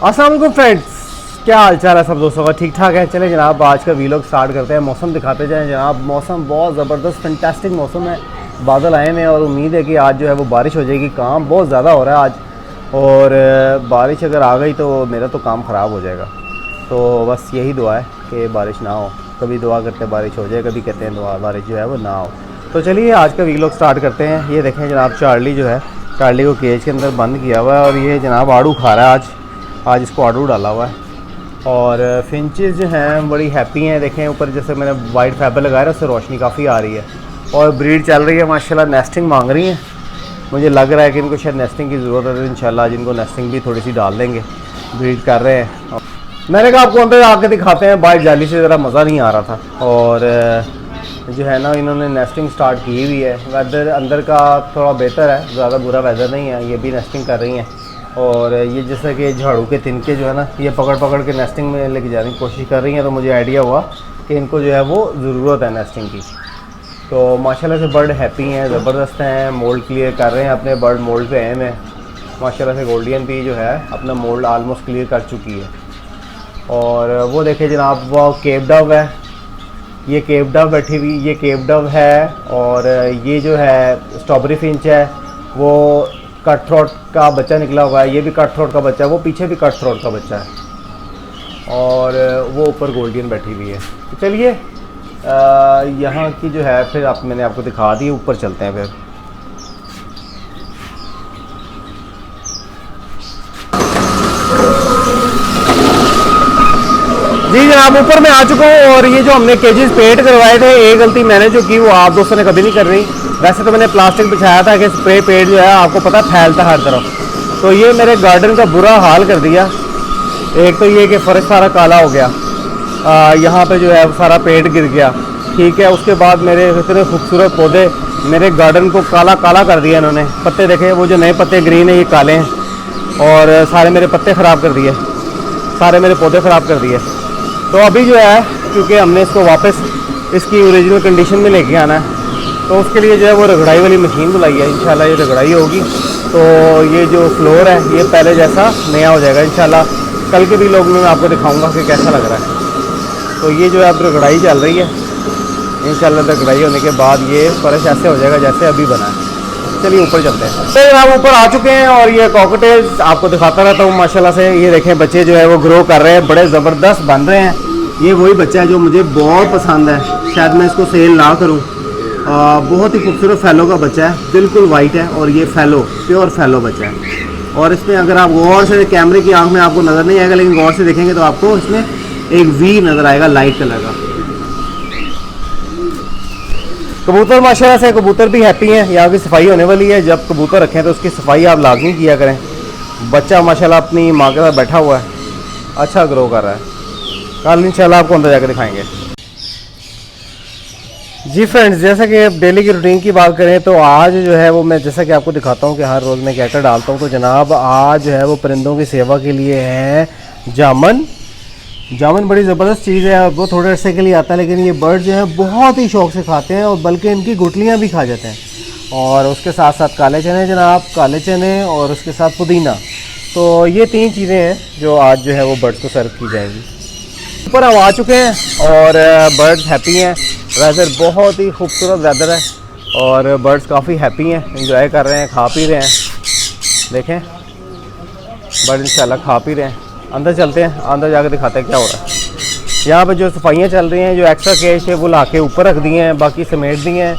अस्सलाम वालेकुम फ्रेंड्स, क्या हाल चाल है सब दोस्तों का? ठीक ठाक है। चले जनाब, आज का वीलॉग स्टार्ट करते हैं। मौसम दिखाते जाएं जनाब। मौसम बहुत ज़बरदस्त फैंटास्टिक मौसम है। बादल आए हुए हैं और उम्मीद है कि आज जो है वो बारिश हो जाएगी। काम बहुत ज़्यादा हो रहा है आज, और बारिश अगर आ गई तो मेरा तो काम ख़राब हो जाएगा। तो बस यही दुआ है कि बारिश ना हो। कभी दुआ करते हैं बारिश हो जाए, कभी कहते हैं दुआ बारिश जो है वो ना हो। तो चलिए आज का वीलॉग स्टार्ट करते हैं। ये देखें जनाब, चार्ली जो है, चार्ली को केज के अंदर बंद किया हुआ है और ये जनाब आड़ू खा रहा है। आज इसको आड़ू डाला हुआ है। और फिंचेस जो हैं बड़ी हैप्पी हैं। देखें ऊपर जैसे मैंने वाइट फैबर लगाया है, उससे रोशनी काफ़ी आ रही है और ब्रीड चल रही है माशाल्लाह। नेस्टिंग मांग रही हैं। मुझे लग रहा है कि इनको शायद नेस्टिंग की ज़रूरत है, तो इंशाल्लाह आज इनको नेस्टिंग भी थोड़ी सी डाल देंगे। ब्रीड कर रहे हैं। मैंने कहा आपको अंदर आके दिखाते हैं। बाहर जाली से ज़रा मज़ा नहीं आ रहा था। और जो है ना, इन्होंने नेस्टिंग स्टार्ट की हुई है। वेदर अंदर का थोड़ा बेहतर है, ज़्यादा बुरा वेदर नहीं है। ये भी नेस्टिंग कर रही हैं। और ये जैसे कि झाड़ू के तिनके जो है ना, ये पकड़ पकड़ के नेस्टिंग में लेके जाने की कोशिश कर रही हैं। तो मुझे आइडिया हुआ कि इनको जो है वो ज़रूरत है नेस्टिंग की। तो माशाल्लाह से बर्ड हैप्पी हैं, ज़बरदस्त हैं। मोल्ड क्लियर कर रहे हैं अपने। बर्ड मोल्ड पे हैं में माशाल्लाह से। गोल्डियन भी जो है अपना मोल्ड आलमोस्ट क्लियर कर चुकी है। और वो देखे जनाब, वो केप डव है। ये केप डव बैठी हुई, ये केप डव है। और ये जो है स्ट्रॉबेरी फिंच है, वो कट थ्रोट का बच्चा निकला हुआ है। ये भी कट थ्रोट का बच्चा है। वो पीछे भी कट थ्रोट का बच्चा है। और वो ऊपर गोल्डियन बैठी हुई है। तो चलिए यहाँ की जो है फिर मैंने आपको दिखा दी। ऊपर चलते हैं फिर। जी जनाब, ऊपर मैं आ चुका हूँ। और ये जो हमने केजेस पेंट करवाए थे, एक गलती मैंने जो की वो आप दोस्तों ने कभी नहीं कर रही। वैसे तो मैंने प्लास्टिक बिछाया था कि स्प्रे पेंट जो है आपको पता फैलता हर तरफ। तो ये मेरे गार्डन का बुरा हाल कर दिया। एक तो ये कि फर्श सारा काला हो गया, यहाँ पे जो है सारा पेंट गिर गया। ठीक है, उसके बाद मेरे इतने खूबसूरत पौधे, मेरे गार्डन को काला काला कर दिया इन्होंने। पत्ते देखे, वो जो नए पत्ते ग्रीन है ये काले हैं। और सारे मेरे पत्ते ख़राब कर दिए, सारे मेरे पौधे ख़राब कर दिए। तो अभी जो है, क्योंकि हमने इसको वापस इसकी ओरिजिनल कंडीशन में लेके आना है, तो उसके लिए जो है वो रगड़ाई वाली मशीन बुलाई है। इंशाल्लाह ये रगड़ाई होगी तो ये जो फ्लोर है ये पहले जैसा नया हो जाएगा इंशाल्लाह। कल के भी लोग में मैं आपको दिखाऊंगा कि कैसा लग रहा है। तो ये जो है अब रगड़ाई चल रही है। इंशाल्लाह रगड़ाई होने के बाद ये फर्श ऐसे हो जाएगा जैसे अभी बना है। चलिए ऊपर चलते हैं। तो हम ऊपर आ चुके हैं और ये कॉकटेल्स आपको दिखाता रहता हूँ माशाल्लाह से। ये देखें बच्चे जो है वो ग्रो कर रहे हैं, बड़े ज़बरदस्त बन रहे हैं। ये वही बच्चा है जो मुझे बहुत पसंद है। शायद मैं इसको सेल ना करूँ। बहुत ही खूबसूरत फैलो का बच्चा है, बिल्कुल वाइट है। और ये फैलो, प्योर फैलो बच्चा है। और इसमें अगर आप गौर से, कैमरे की आंख में आपको नज़र नहीं आएगा, लेकिन गौर से देखेंगे तो आपको इसमें एक वी नज़र आएगा लाइट कलर का। कबूतर माशाल्लाह से, कबूतर भी हैप्पी हैं। यहाँ की सफाई होने वाली है। जब कबूतर रखें तो उसकी सफाई आप लाजमी किया करें। बच्चा माशाल्लाह अपनी माँ के साथ बैठा हुआ है, अच्छा ग्रो कर रहा है। कल इंशाल्लाह आपको अंदर जाकर दिखाएंगे। जी फ्रेंड्स, जैसा कि अब डेली की रूटीन की बात करें तो आज जो है वो मैं जैसा कि आपको दिखाता हूँ कि हर रोज़ मैं क्या क्या डालता हूँ। तो जनाब आज जो है वो परिंदों की सेवा के लिए है जामुन। जामुन बड़ी ज़बरदस्त चीज़ है। वो थोड़े अरसे के लिए आता है, लेकिन ये बर्ड जो है बहुत ही शौक़ से खाते हैं और बल्कि इनकी गुठलियाँ भी खा जाते हैं। और उसके साथ साथ काले चने जनाब, काले चने और उसके साथ पुदीना। तो ये 3 चीज़ें हैं जो आज जो है वो बर्ड्स को सर्व की जाएंगी। ऊपर हम आ चुके हैं और बर्ड्स हैप्पी हैं। वेदर बहुत ही खूबसूरत वेदर है और बर्ड्स काफ़ी हैप्पी हैं, एंजॉय कर रहे हैं, खा पी रहे हैं। देखें बर्ड इंशाल्लाह खा पी रहे हैं। अंदर चलते हैं, अंदर जाकर दिखाते हैं क्या हो रहा है। यहाँ पे जो सफाइयाँ चल रही हैं, जो एक्स्ट्रा केज है वो ला के ऊपर रख दिए हैं, बाकी समेट दिए हैं।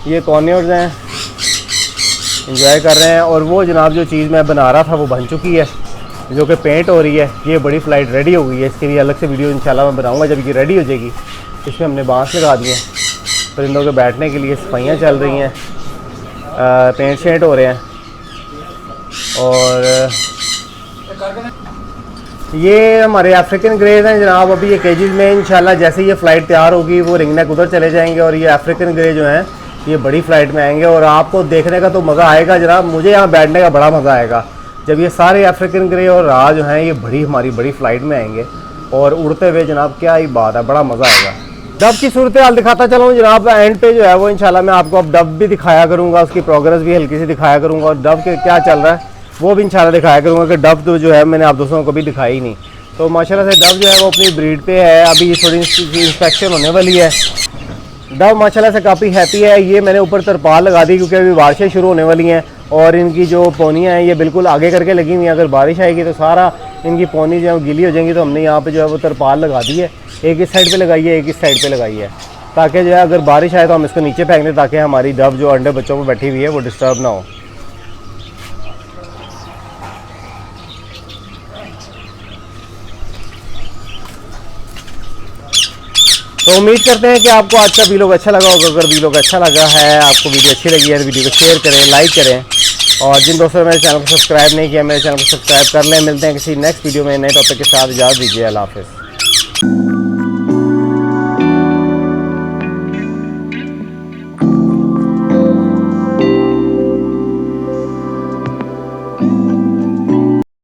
ये कॉर्नर्स हैं, एंजॉय कर रहे हैं। और वो जनाब जो चीज़ मैं बना रहा था वो बन चुकी है, जो कि पेंट हो रही है। ये बड़ी फ्लाइट रेडी हो गई है। इसके लिए अलग से वीडियो इंशाल्लाह मैं बनाऊंगा जब ये रेडी हो जाएगी। इसमें हमने बांस लगा दिए परिंदों के बैठने के लिए। सफाइयाँ चल रही हैं, पेंट शेंट हो रहे हैं। और ये हमारे अफ्रीकन ग्रेज हैं जनाब। अभी ये केजेस में इंशाल्लाह जैसे ये फ़्लाइट तैयार होगी वो रिंग नेक उधर चले जाएंगे और ये अफ्रीकन ग्रे जो हैं ये बड़ी फ़्लाइट में आएंगे। और आपको देखने का तो मज़ा आएगा जनाब, मुझे यहाँ बैठने का बड़ा मज़ा आएगा जब ये सारे अफ्रीकन ग्रे और राह जो हैं ये हमारी बड़ी फ़्लाइट में आएंगे और उड़ते हुए। जनाब क्या ही बात है, बड़ा मज़ा आएगा। डब की सूरत हाल दिखाता चलूँ जनाब। एंड पे जो है वो इंशाल्लाह मैं आपको अब डब भी दिखाया करूँगा, उसकी प्रोग्रेस भी हल्की सी दिखाया करूँगा और डब के क्या चल रहा है वो भी इंशाल्लाह दिखाया करूँगा कि डव तो जो है मैंने आप दोस्तों को कभी दिखाई नहीं। तो माशाल्लाह से डव जो है वो अपनी ब्रीड पे है, अभी ये थोड़ी इंस्पेक्शन होने वाली है। डव माशाल्लाह से काफ़ी हैप्पी है। ये मैंने ऊपर तरपाल लगा दी क्योंकि अभी बारिशें शुरू होने वाली हैं और इनकी जो पोनियाँ हैं ये बिल्कुल आगे करके लगी हुई हैं। अगर बारिश आएगी तो सारा इनकी पोनी जो है गीली हो जाएंगी, तो हमने यहाँ पे जो है वो तरपाल लगा दी है। एक इस साइड पे लगाई है, एक इस साइड पे लगाई है, ताकि जो है अगर बारिश आए तो हम इसको नीचे फेंक दें, ताकि हमारी डव जो अंडे बच्चों पर बैठी हुई है वो डिस्टर्ब ना हो। तो उम्मीद करते हैं कि आपको आज का वीडियो अच्छा लगा होगा। अगर वीडियो अच्छा लगा है, आपको वीडियो अच्छी लगी है तो वीडियो को शेयर करें, लाइक करें, और जिन दोस्तों ने मेरे चैनल को सब्सक्राइब नहीं किया मेरे चैनल को सब्सक्राइब कर लें। मिलते हैं किसी नेक्स्ट वीडियो में नए टॉपिक के साथ। इजाज़त दीजिए। अल्लाह हाफ़िज़।